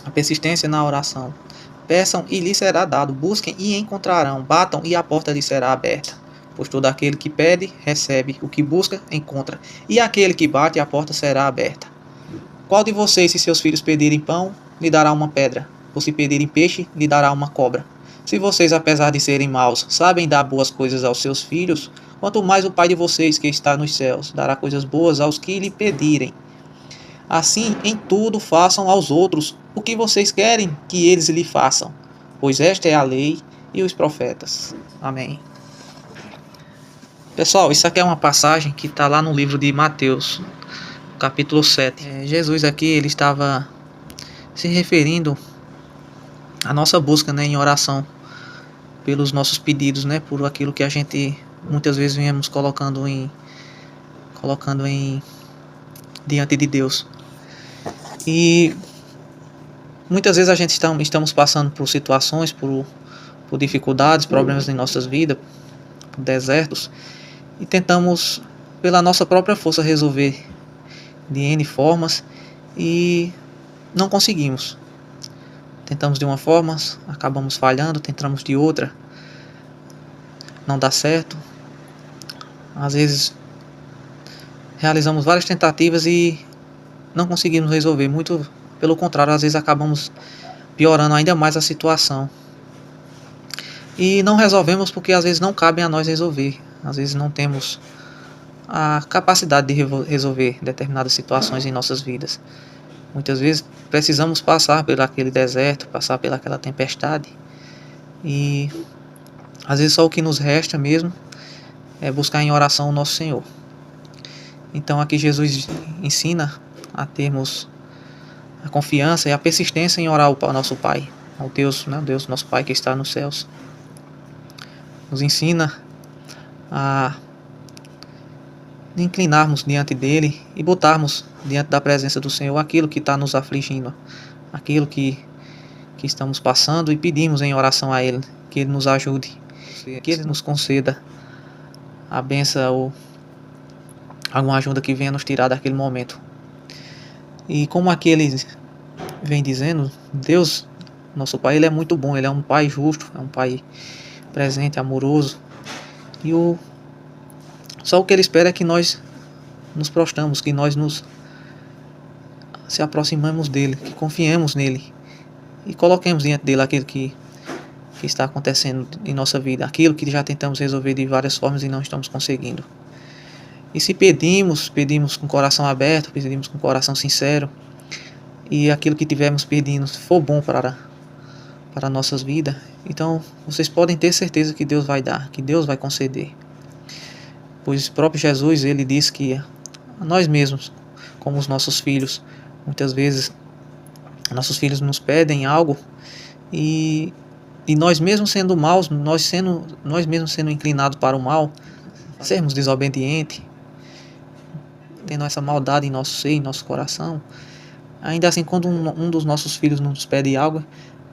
a persistência na oração. Peçam e lhes será dado, busquem e encontrarão, batam e a porta lhes será aberta. Pois todo aquele que pede, recebe, o que busca, encontra, e aquele que bate, a porta será aberta. Qual de vocês, se seus filhos pedirem pão, lhe dará uma pedra? Ou se pedirem peixe, lhe dará uma cobra? Se vocês, apesar de serem maus, sabem dar boas coisas aos seus filhos, quanto mais o Pai de vocês que está nos céus dará coisas boas aos que lhe pedirem. Assim, em tudo façam aos outros o que vocês querem que eles lhe façam, pois esta é a lei e os profetas. Amém. Pessoal, isso aqui é uma passagem que está lá no livro de Mateus, capítulo 7. Jesus aqui ele estava se referindo à nossa busca, né, em oração pelos nossos pedidos, né, por aquilo que a gente muitas vezes viemos colocando em diante de Deus. E muitas vezes a gente estamos passando por situações, por dificuldades, problemas em nossas vidas, por desertos, e tentamos pela nossa própria força resolver de N formas e não conseguimos. Tentamos de uma forma, acabamos falhando, tentamos de outra, não dá certo. Às vezes realizamos várias tentativas e não conseguimos resolver. Muito pelo contrário, às vezes acabamos piorando ainda mais a situação. E não resolvemos porque às vezes não cabe a nós resolver. Às vezes não temos a capacidade de resolver determinadas situações em nossas vidas. Muitas vezes precisamos passar por aquele deserto, passar pelaquela tempestade. E às vezes só o que nos resta mesmo é buscar em oração o nosso Senhor. Então aqui Jesus ensina a termos a confiança e a persistência em orar ao nosso Pai, ao Deus, né, Deus nosso Pai que está nos céus. Nos ensina a inclinarmos diante dele e botarmos diante da presença do Senhor aquilo que está nos afligindo, aquilo que estamos passando, e pedimos em oração a Ele que Ele nos ajude, que Ele nos conceda a bênção ou alguma ajuda que venha nos tirar daquele momento. E como aqui ele vem dizendo, Deus, nosso Pai, Ele é muito bom, Ele é um Pai justo, é um Pai presente, amoroso, e só o que Ele espera é que nós nos prostramos, que nós se aproximemos dEle, que confiemos nele e coloquemos diante dEle aquilo que está acontecendo em nossa vida, aquilo que já tentamos resolver de várias formas e não estamos conseguindo. E se pedimos com o coração aberto, pedimos com o coração sincero, e aquilo que tivermos pedindo for bom para nossas vidas, então vocês podem ter certeza que Deus vai dar, que Deus vai conceder. Pois o próprio Jesus, ele disse que nós mesmos, como os nossos filhos, muitas vezes nossos filhos nos pedem algo e nós mesmos sendo maus, nós mesmos sendo inclinados para o mal, sermos desobedientes, tendo essa maldade em nosso ser, em nosso coração, ainda assim quando um dos nossos filhos nos pede algo,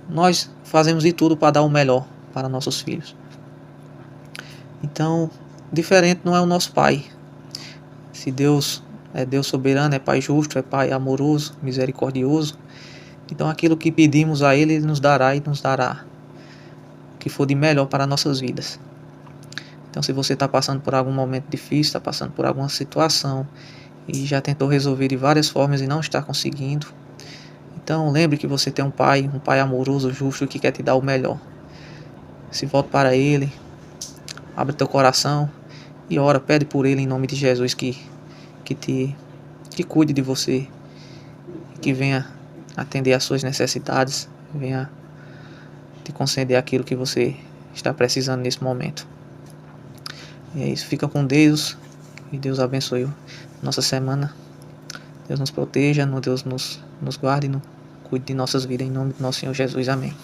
nós fazemos de tudo para dar o melhor para nossos filhos. Então, diferente não é o nosso Pai. Se Deus é Deus soberano, é Pai justo, é Pai amoroso, misericordioso, então aquilo que pedimos a Ele, Ele nos dará e nos dará o que for de melhor para nossas vidas. Então se você está passando por algum momento difícil, está passando por alguma situação e já tentou resolver de várias formas e não está conseguindo, então lembre que você tem um Pai amoroso, justo, que quer te dar o melhor. Se volte para Ele, abre teu coração e ora, pede por Ele em nome de Jesus que cuide de você, que venha atender às suas necessidades, venha te conceder aquilo que você está precisando nesse momento. E é isso, fica com Deus, e Deus abençoe nossa semana, Deus nos proteja, Deus nos guarde, cuide de nossas vidas, em nome do nosso Senhor Jesus, amém.